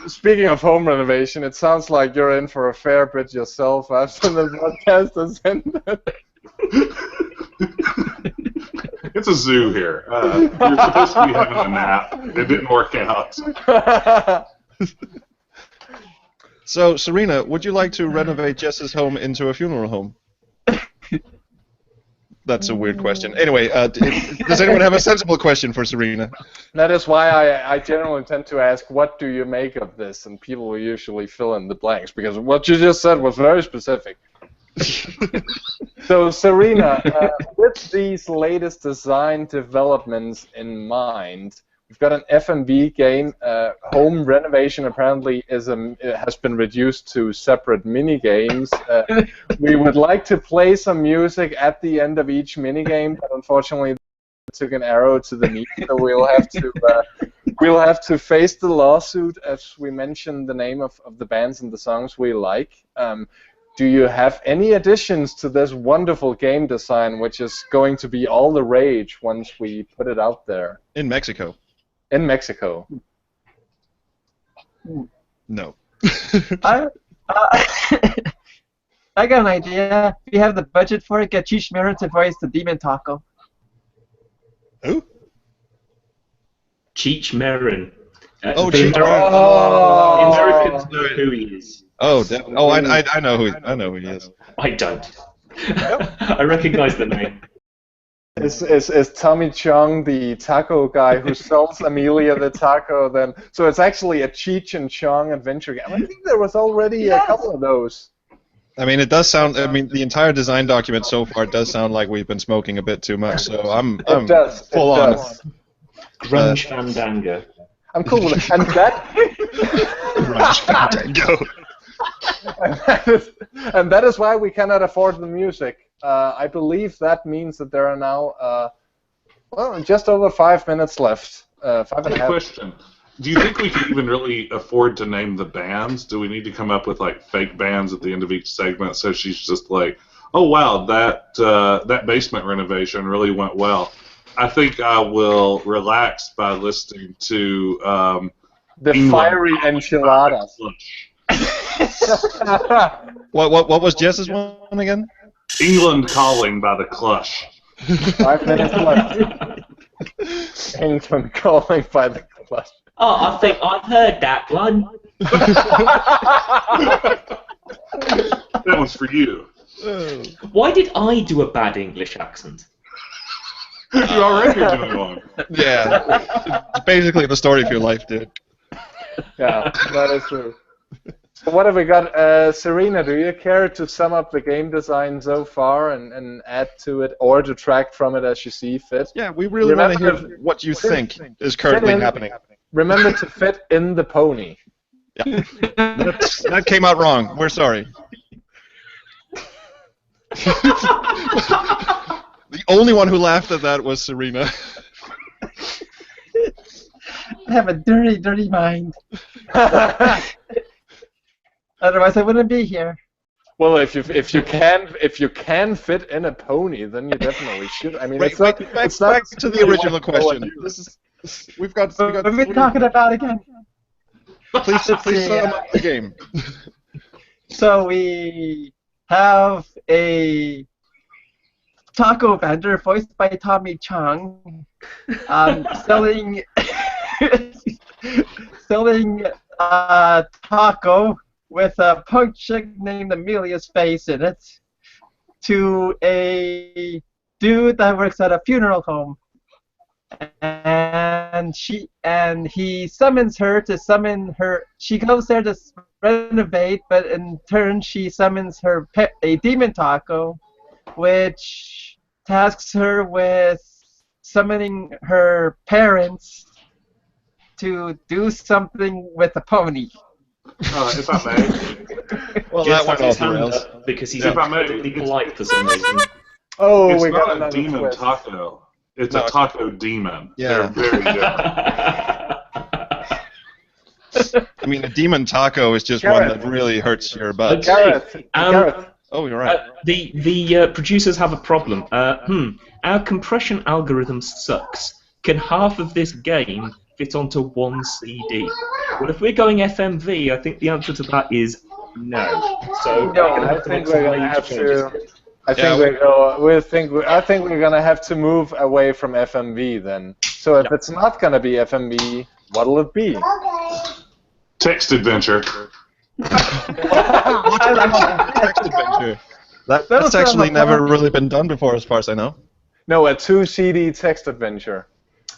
Speaker 3: Speaking of home renovation, it sounds like you're in for a fair bit yourself after the podcast has ended.
Speaker 4: It's a zoo here. You're supposed to be having a nap. It didn't work out.
Speaker 2: So, Serena, would you like to renovate Jess's home into a funeral home? That's a weird question. Anyway, does anyone have a sensible question for Serena?
Speaker 3: That is why I generally tend to ask, what do you make of this? And people will usually fill in the blanks, because what you just said was very specific. So, Serena, with these latest design developments in mind, we've got an FMV game. Home renovation apparently has been reduced to separate mini games. We would like to play some music at the end of each mini game, but unfortunately, took an arrow to the knee, so we'll have to face the lawsuit as we mention the name of the bands and the songs we like. Do you have any additions to this wonderful game design, which is going to be all the rage once we put it out there?
Speaker 2: In Mexico.
Speaker 3: In Mexico.
Speaker 2: No.
Speaker 5: I got an idea. If you have the budget for it, get Cheech Marin to voice the Demon Taco.
Speaker 2: Who?
Speaker 1: Cheech Marin.
Speaker 2: Oh,
Speaker 1: the
Speaker 2: Cheech
Speaker 1: Ameri-
Speaker 3: Oh.
Speaker 1: the Americans know who he is.
Speaker 2: Oh, I know who he is.
Speaker 1: I don't. I recognize the name.
Speaker 3: Is Tommy Chong the taco guy who sells Amelia the taco? Then so it's actually a Cheech and Chong adventure game. I think there was already a couple of those.
Speaker 2: I mean, it does sound. I mean, the entire design document so far does sound like we've been smoking a bit too much. So I'm full on.
Speaker 1: Grunge Fandango.
Speaker 3: I'm cool with it. And that.
Speaker 2: Grunge Fandango.
Speaker 3: and that is why we cannot afford the music. I believe that means that there are now, just over 5 minutes left. 5.5.
Speaker 4: Question. Do you think we can even really afford to name the bands? Do we need to come up with like fake bands at the end of each segment so she's just like, oh wow, that basement renovation really went well. I think I will relax by listening to
Speaker 3: the
Speaker 4: England
Speaker 3: fiery enchiladas.
Speaker 2: What was Jess's one again?
Speaker 4: England Calling by the Clush.
Speaker 3: 5 minutes left. England Calling by the Clush.
Speaker 1: Oh, I think I've heard that one.
Speaker 4: That one's for you.
Speaker 1: Why did I do a bad English accent?
Speaker 4: You already doing one.
Speaker 2: Yeah, it's basically the story of your life, dude.
Speaker 3: Yeah, that is true. So what have we got? Serena, do you care to sum up the game design so far and add to it or detract from it as you see fit?
Speaker 2: Yeah, we really want to hear what you think is currently happening.
Speaker 3: Remember to fit in the pony.
Speaker 2: Yeah. That came out wrong. We're sorry. The only one who laughed at that was Serena.
Speaker 5: I have a dirty, dirty mind. Otherwise, I wouldn't be here.
Speaker 3: Well, if you can fit in a pony, then you definitely should. I mean,
Speaker 2: Back to the original question. We've got.
Speaker 5: What are we talking about again?
Speaker 2: Please sum up the game.
Speaker 5: So we have a taco vendor voiced by Tommy Chong, selling taco with a punk chick named Amelia's face in it to a dude that works at a funeral home, and he summons her to summon her. She goes there to renovate, but in turn she summons her a demon taco, which tasks her with summoning her parents to do something with a pony.
Speaker 4: If I may.
Speaker 2: Well,
Speaker 1: Jess
Speaker 2: that went
Speaker 1: has his
Speaker 2: off the
Speaker 1: hand
Speaker 2: rails.
Speaker 1: up because he's
Speaker 4: If I may.
Speaker 1: incredibly polite for some reason.
Speaker 3: Oh,
Speaker 4: It's
Speaker 3: we got
Speaker 4: not a
Speaker 3: another
Speaker 4: demon
Speaker 3: twist.
Speaker 4: taco. It's
Speaker 2: No.
Speaker 4: a taco demon.
Speaker 2: Yeah.
Speaker 4: They're very different.
Speaker 2: I mean, a demon taco is just one that really hurts your butt.
Speaker 3: Gareth, Gareth.
Speaker 2: Oh, you're right.
Speaker 1: The producers have a problem. Our compression algorithm sucks. Can half of this game fit onto one CD? Well, if we're going FMV, I think the answer to that is no. So
Speaker 5: No,
Speaker 1: we're gonna
Speaker 3: I
Speaker 1: have to
Speaker 3: think
Speaker 1: make some
Speaker 3: we're gonna
Speaker 1: major
Speaker 3: have
Speaker 1: changes.
Speaker 3: to. I think we're gonna have to move away from FMV then. So if it's not gonna be FMV, what'll it be?
Speaker 4: Text adventure.
Speaker 2: Text adventure. That's actually never really been done before, as far as I know.
Speaker 3: No, a 2 CD text adventure.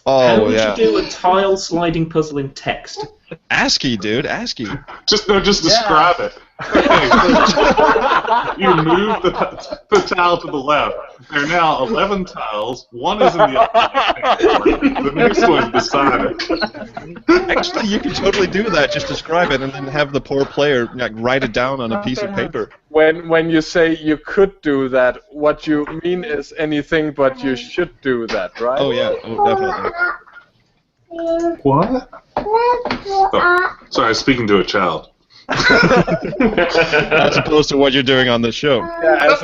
Speaker 1: How
Speaker 2: Oh,
Speaker 1: would
Speaker 2: yeah.
Speaker 1: you do a tile sliding puzzle in text?
Speaker 2: ASCII, dude, ASCII.
Speaker 4: Just describe it. Okay, so you move the tile to the left. There are now 11 tiles. One is in the upper. The next one's beside it.
Speaker 2: Actually, you can totally do that. Just describe it and then have the poor player write it down on a piece of paper.
Speaker 3: When you say you could do that, what you mean is anything but you should do that, right?
Speaker 2: Oh, yeah. Oh, definitely.
Speaker 4: What? Oh, sorry, I was speaking to a child.
Speaker 2: As opposed to what you're doing on this show.
Speaker 3: Yeah,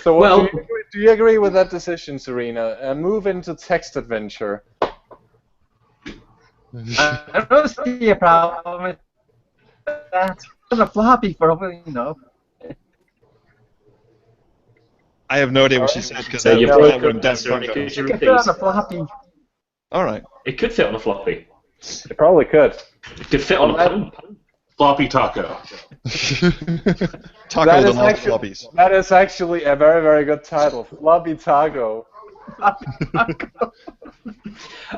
Speaker 3: so
Speaker 1: Well-
Speaker 3: do you agree with that decision, Serena? Move into text adventure.
Speaker 5: I don't see a problem with that on a floppy for
Speaker 2: I have no idea what she said because
Speaker 1: So you
Speaker 2: that
Speaker 1: broke
Speaker 2: went
Speaker 1: up
Speaker 2: down.
Speaker 1: Serena. Could you
Speaker 5: It could
Speaker 1: repeat?
Speaker 5: fit on a floppy.
Speaker 2: All right.
Speaker 1: It could fit on a floppy.
Speaker 3: It probably could.
Speaker 1: It could fit on a phone.
Speaker 4: Floppy taco.
Speaker 2: Taco
Speaker 3: That
Speaker 2: the
Speaker 3: is
Speaker 2: North
Speaker 3: actually-
Speaker 2: floppies.
Speaker 3: That is actually a very, very good title. Floppy Taco.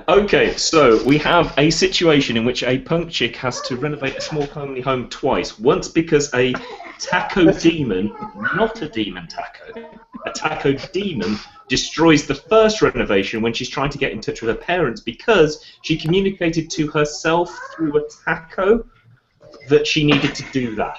Speaker 1: Okay, so we have a situation in which a punk chick has to renovate a small family home twice. Once because a taco demon, not a demon taco, a taco demon destroys the first renovation when she's trying to get in touch with her parents because she communicated to herself through a taco that she needed to do that.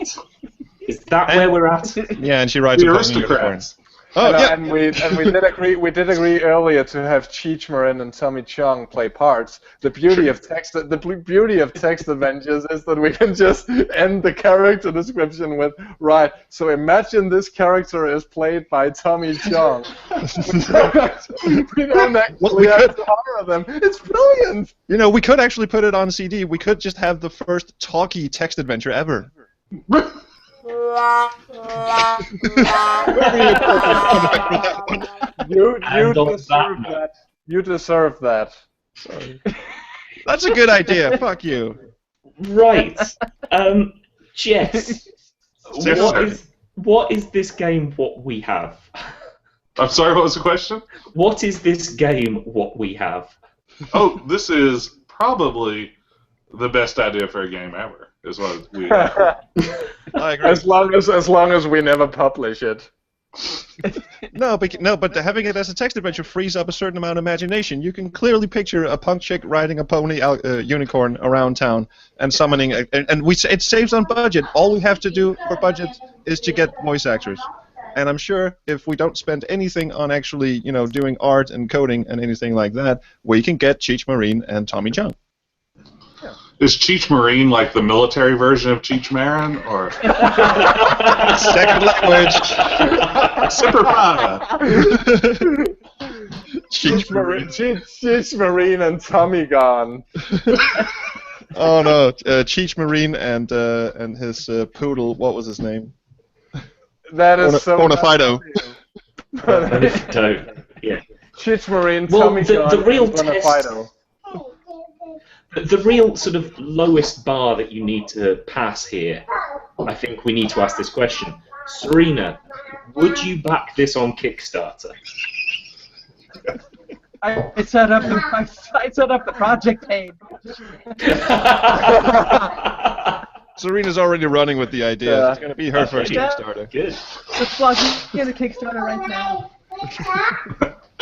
Speaker 1: Is that where we're at?
Speaker 2: Yeah, and she rides
Speaker 4: The
Speaker 2: a pony unicorn.
Speaker 4: aristocrats.
Speaker 2: Oh, yeah.
Speaker 3: And we did agree. We did agree earlier to have Cheech Marin and Tommy Chong play parts. The beauty of text adventures is that we can just end the character description with right. So imagine this character is played by Tommy Chong. We don't actually have to hire them. It's brilliant.
Speaker 2: You know, we could actually put it on CD. We could just have the first talkie text adventure ever.
Speaker 3: You
Speaker 1: And on
Speaker 3: deserve
Speaker 1: that
Speaker 3: that. You deserve that. Sorry.
Speaker 2: That's a good idea. Fuck you.
Speaker 1: Right. Jess,
Speaker 4: Yes,
Speaker 1: what is this game what we have?
Speaker 4: I'm sorry, what was the question?
Speaker 1: What is this game what we have?
Speaker 4: Oh, this is probably the best idea for a game ever, is what we have.
Speaker 2: I agree.
Speaker 3: As long as we never publish it.
Speaker 2: No, but having it as a text adventure frees up a certain amount of imagination. You can clearly picture a punk chick riding a pony unicorn around town and summoning, it saves on budget. All we have to do for budget is to get voice actors. And I'm sure if we don't spend anything on actually, doing art and coding and anything like that, we can get Cheech Marin and Tommy Chong.
Speaker 4: Is Cheech Marine like the military version of Cheech Marin, or
Speaker 2: Second language.
Speaker 4: Super Prada?
Speaker 3: Cheech Marine and Tommy gone.
Speaker 2: Oh no, Cheech Marin and his poodle. What was his name?
Speaker 3: That is so.
Speaker 2: Bonafido.
Speaker 1: Yeah.
Speaker 3: Cheech Marine,
Speaker 1: Well,
Speaker 3: Tommy
Speaker 1: the
Speaker 3: John,
Speaker 1: real
Speaker 3: and Bonafido.
Speaker 1: The real sort of lowest bar that you need to pass here, I think we need to ask this question. Serena, would you back this on Kickstarter?
Speaker 5: I set up the project page.
Speaker 2: Serena's already running with the idea.
Speaker 3: Yeah.
Speaker 2: It's going to be her first
Speaker 5: Yeah.
Speaker 2: Kickstarter.
Speaker 1: Good.
Speaker 5: Just plug in the Kickstarter right now.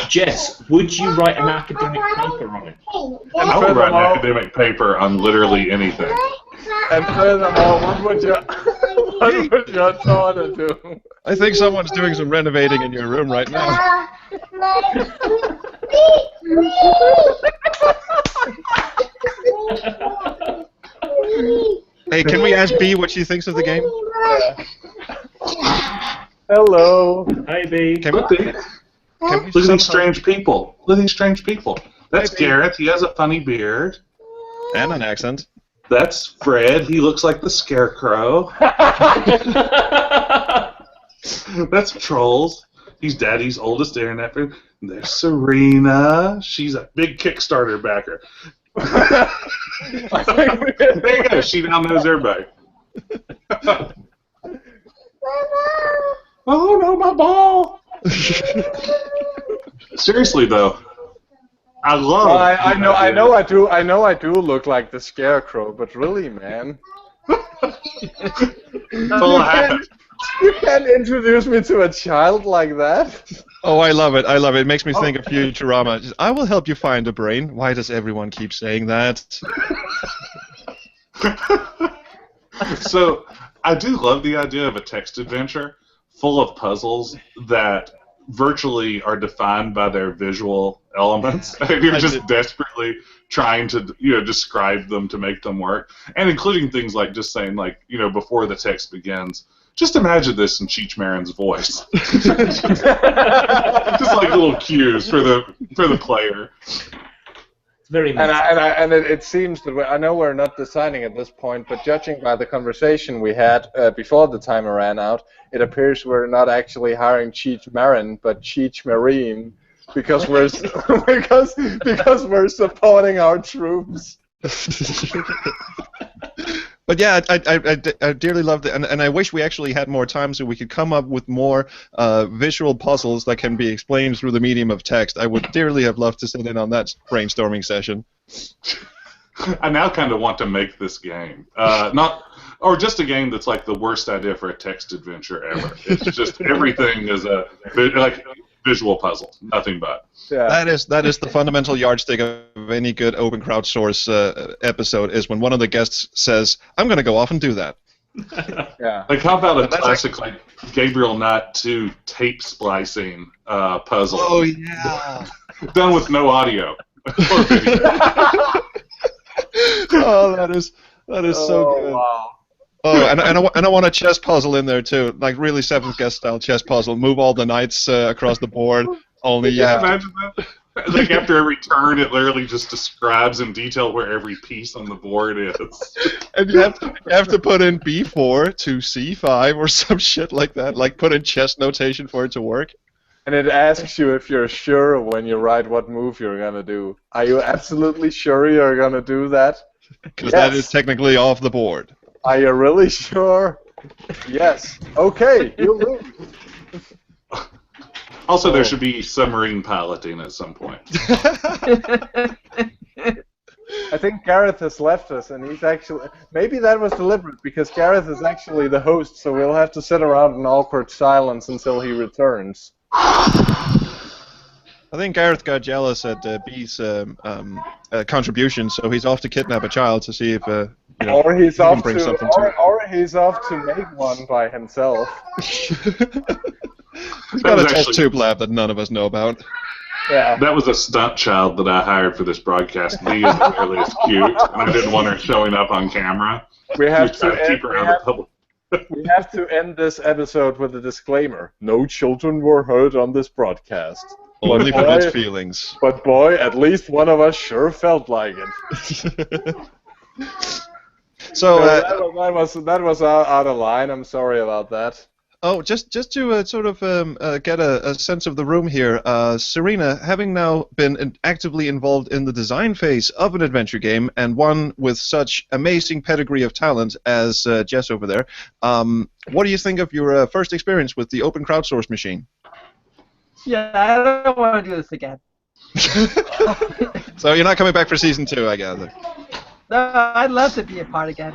Speaker 1: Jess, would you write an academic paper on it?
Speaker 4: I would write an academic paper on literally anything.
Speaker 3: And furthermore, what would your daughter do?
Speaker 2: I think someone's doing some renovating in your room right now. Hey, can we ask B what she thinks of the game?
Speaker 3: Hello.
Speaker 1: Hi, B.
Speaker 2: Can we
Speaker 4: Look at these strange people. Look at these strange people. That's
Speaker 2: Maybe.
Speaker 4: Garrett. He has a funny beard.
Speaker 2: And an accent.
Speaker 4: That's Fred. He looks like the Scarecrow. That's Trolls. He's Daddy's oldest internet friend. There's Serena. She's a big Kickstarter backer. There you go. She now knows everybody. Oh no, my ball! Seriously though, I love.
Speaker 3: I know I do look like the Scarecrow, but really, man, you can't introduce me to a child like that.
Speaker 2: Oh, I love it. I love it. It makes me think of Futurama. Just, I will help you find a brain. Why does everyone keep saying that?
Speaker 4: So, I do love the idea of a text adventure full of puzzles that virtually are defined by their visual elements. And you're just desperately trying to, describe them to make them work. And including things like just saying, before the text begins, just imagine this in Cheech Marin's voice. Just like little cues for the player.
Speaker 1: It's Very meta.
Speaker 3: And it seems that I know we're not deciding at this point, but judging by the conversation we had before the timer ran out, it appears we're not actually hiring Cheech Marin, but Cheech Marine, because we're because we're supporting our troops.
Speaker 2: But yeah, I dearly loved it, and I wish we actually had more time so we could come up with more visual puzzles that can be explained through the medium of text. I would dearly have loved to sit in on that brainstorming session.
Speaker 4: I now kind of want to make this game. Or just a game that's like the worst idea for a text adventure ever. It's just everything is a visual puzzle, nothing but.
Speaker 3: Yeah.
Speaker 2: That is the fundamental yardstick of any good open crowdsource episode, is when one of the guests says, "I'm going to go off and do that."
Speaker 3: Yeah.
Speaker 4: Like, how about a classic like Gabriel Knight 2 tape splicing puzzle?
Speaker 2: Oh yeah.
Speaker 4: Done with no audio or video.
Speaker 2: Oh, that is so good.
Speaker 3: Wow.
Speaker 2: Oh, and I want a chess puzzle in there too, like really Seventh Guest style chess puzzle. Move all the knights across the board. Only
Speaker 4: Imagine that. Like after every turn, it literally just describes in detail where every piece on the board is.
Speaker 2: And you have to put in B4 to C5 or some shit like that. Like put in chess notation for it to work.
Speaker 3: And it asks you if you're sure when you write what move you're gonna do. Are you absolutely sure you're gonna do that?
Speaker 2: Because that is technically off the board.
Speaker 3: Are you really sure? Yes. Okay, you lose.
Speaker 4: Also, there should be submarine piloting at some point.
Speaker 3: I think Gareth has left us, and he's actually... Maybe that was deliberate, because Gareth is actually the host, so we'll have to sit around in awkward silence until he returns.
Speaker 2: I think Gareth got jealous at B's contribution, so he's off to kidnap a child to see if
Speaker 3: Or he's
Speaker 2: he
Speaker 3: off
Speaker 2: can bring
Speaker 3: to,
Speaker 2: something to it.
Speaker 3: or he's off to make one by himself.
Speaker 2: He's got a test tube lab that none of us know about.
Speaker 3: Yeah.
Speaker 4: That was a stunt child that I hired for this broadcast. Dee is nearly as cute, and I didn't want her showing up on camera.
Speaker 3: We have to
Speaker 4: keep her out of public.
Speaker 3: We have to end this episode with a disclaimer. No children were hurt on this broadcast.
Speaker 2: Only for his feelings.
Speaker 3: But boy, at least one of us sure felt like it.
Speaker 2: So
Speaker 3: that was out of line. I'm sorry about that.
Speaker 2: Oh, just to sort of get a sense of the room here, Serena, having now been actively involved in the design phase of an adventure game, and one with such amazing pedigree of talent as Jess over there, what do you think of your first experience with the open crowdsource machine?
Speaker 5: Yeah, I don't want to do this again.
Speaker 2: So you're not coming back for season 2, I gather.
Speaker 5: No, I'd love to be a part again.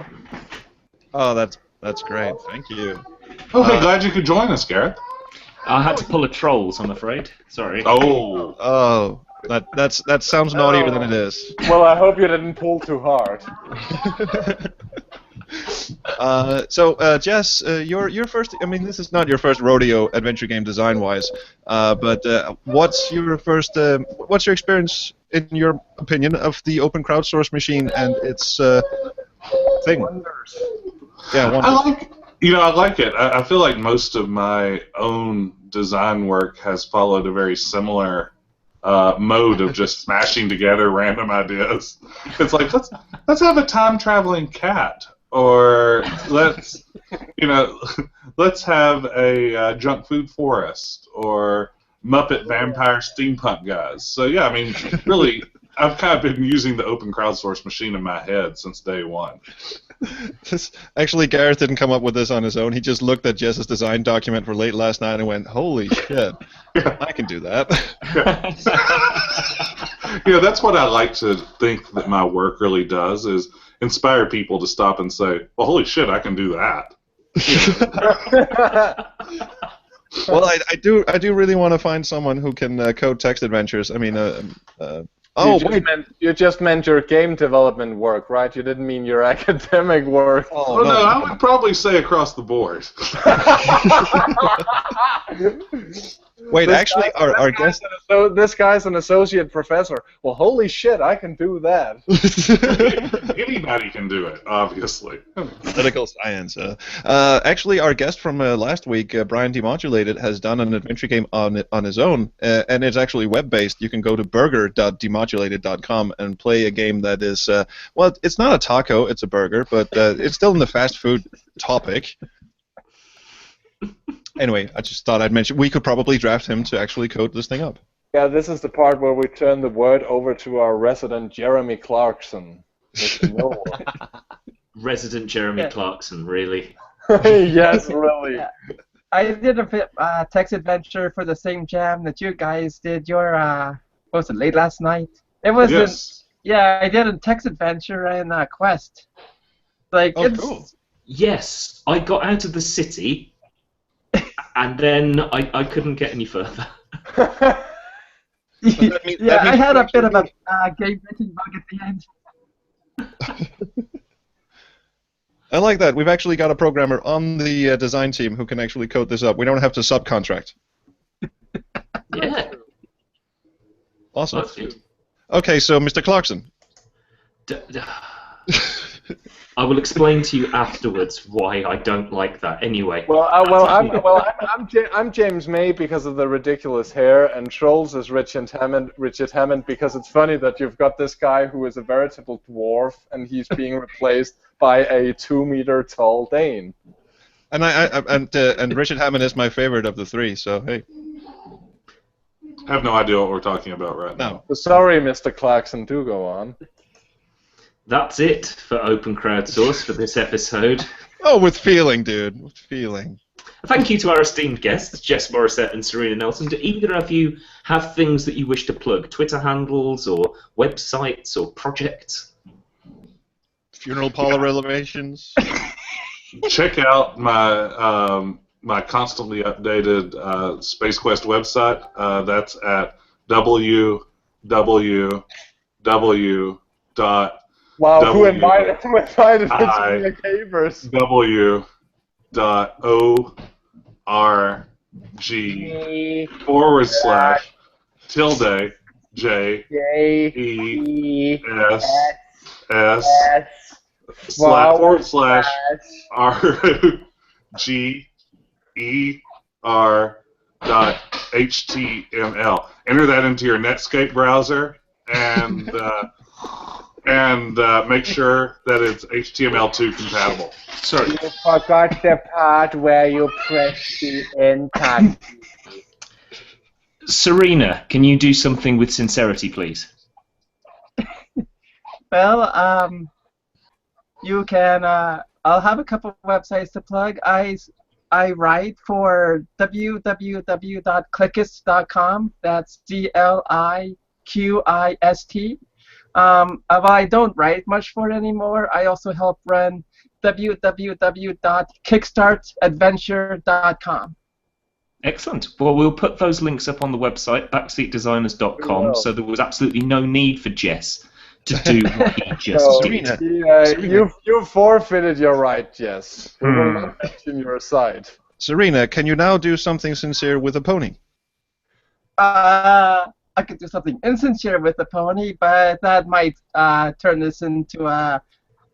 Speaker 2: Oh, that's great. Thank you.
Speaker 4: I'm glad you could join us, Gareth.
Speaker 1: I had to pull a Trolls, I'm afraid. Sorry.
Speaker 2: Oh, that sounds naughtier than it is.
Speaker 3: Well, I hope you didn't pull too hard.
Speaker 2: So, Jess, your first. I mean, this is not your first rodeo adventure game design-wise, but what's your experience, in your opinion, of the open crowdsource machine and its thing?
Speaker 3: Wonders.
Speaker 2: Yeah, wonders.
Speaker 4: I like it. I feel like most of my own design work has followed a very similar mode of just smashing together random ideas. It's like, let's have a time-traveling cat, or let's have a junk food forest, or Muppet vampire steampunk guys. So yeah, I mean, really, I've kind of been using the open crowdsource machine in my head since day one.
Speaker 2: Actually, Gareth didn't come up with this on his own. He just looked at Jess's design document for late last night and went, "Holy shit, I can do that."
Speaker 4: That's what I like to think that my work really does, is inspire people to stop and say, "Well, holy shit, I can do that."
Speaker 2: Well, I do really want to find someone who can code text adventures. I mean,
Speaker 3: you just meant your game development work, right? You didn't mean your academic work.
Speaker 4: Oh, no, I would probably say across the board.
Speaker 2: Wait, actually, our guest...
Speaker 3: So this guy's an associate professor. Well, holy shit, I can do that.
Speaker 4: Anybody can do it, obviously.
Speaker 2: Political science. Actually, our guest from last week, Brian Demodulated, has done an adventure game on his own, and it's actually web-based. You can go to burger.demodulated.com and play a game that is, well, it's not a taco, it's a burger, but it's still in the fast food topic. Anyway, I just thought I'd mention, we could probably draft him to actually code this thing up.
Speaker 3: Yeah, this is the part where we turn the word over to our resident Jeremy Clarkson.
Speaker 1: Resident Jeremy Clarkson, really?
Speaker 3: Yes, really.
Speaker 5: Yeah. I did a text adventure for the same jam that you guys did your, what was it, late last night? It was
Speaker 4: Yes.
Speaker 5: Yeah, I did a text adventure in Quest. Like, it's...
Speaker 2: Cool.
Speaker 1: Yes, I got out of the city, and then I couldn't get any further.
Speaker 2: that
Speaker 5: yeah,
Speaker 2: means
Speaker 5: I had a bit of a
Speaker 2: actually-
Speaker 5: game breaking bug at the end.
Speaker 2: I like that. We've actually got a programmer on the design team who can actually code this up. We don't have to subcontract.
Speaker 1: Yeah,
Speaker 2: Awesome.
Speaker 1: that's good.
Speaker 2: Okay, so Mr. Clarkson.
Speaker 1: I will explain to you afterwards why I don't like that. Anyway.
Speaker 3: I'm James May because of the ridiculous hair, and Trolls is Richard Hammond because it's funny that you've got this guy who is a veritable dwarf and he's being replaced by a 2-meter tall Dane.
Speaker 2: And and Richard Hammond is my favorite of the three. So hey.
Speaker 4: I have no idea what we're talking about right now.
Speaker 2: No.
Speaker 3: Sorry, Mr. Clarkson, do go on.
Speaker 1: That's it for Open Crowdsource for this episode.
Speaker 2: Oh, with feeling, dude. With feeling.
Speaker 1: Thank you to our esteemed guests, Jess, Morrissette and Serena Nelson. Do either of you have things that you wish to plug? Twitter handles or websites or projects?
Speaker 2: Funeral parlor renovations.
Speaker 4: Check out my my constantly updated Space Quest website. That's at www.
Speaker 3: Wow, who
Speaker 4: W-
Speaker 3: invited it to me
Speaker 4: I-
Speaker 3: a cavers?
Speaker 4: //JES/////////////////////////////////////////////////////////////////////////////////////////////////////////////////////////////////////////////////////////////////////////////////make sure that it's HTML2 compatible.
Speaker 1: Sorry.
Speaker 3: You forgot the part where you press the enter.
Speaker 1: Serena, can you do something with sincerity, please?
Speaker 5: Well, you can. I'll have a couple of websites to plug. I write for www.clickist.com. That's CLIQIST. But I don't write much for it anymore. I also help run www.kickstartadventure.com.
Speaker 1: Excellent. Well, we'll put those links up on the website, backseatdesigners.com, so there was absolutely no need for Jess to do what he just did.
Speaker 2: Serena.
Speaker 3: You forfeited your right, Jess. We will not mention your side.
Speaker 2: Serena, can you now do something sincere with a pony?
Speaker 5: I could do something insincere with the pony, but that might turn this into a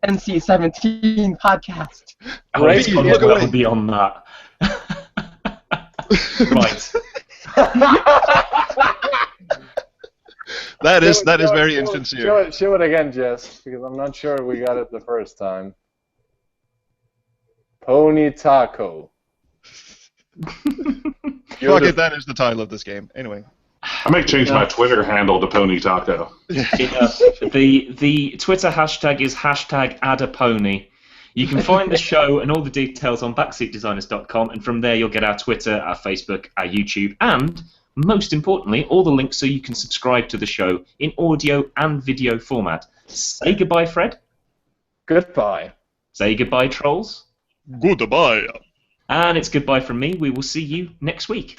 Speaker 5: NC-17 podcast.
Speaker 1: Oh, it's gone well beyond that. Right.
Speaker 2: That is very insincere.
Speaker 3: Show it again, Jess, because I'm not sure we got it the first time. Pony Taco.
Speaker 2: Fuck it, that is the title of this game. Anyway.
Speaker 4: I may change my Twitter handle to Pony Taco.
Speaker 1: The Twitter hashtag is #AddAPony. You can find the show and all the details on backseatdesigners.com, and from there you'll get our Twitter, our Facebook, our YouTube, and, most importantly, all the links so you can subscribe to the show in audio and video format. Say goodbye, Fred.
Speaker 3: Goodbye.
Speaker 1: Say goodbye, trolls.
Speaker 2: Goodbye.
Speaker 1: And it's goodbye from me. We will see you next week.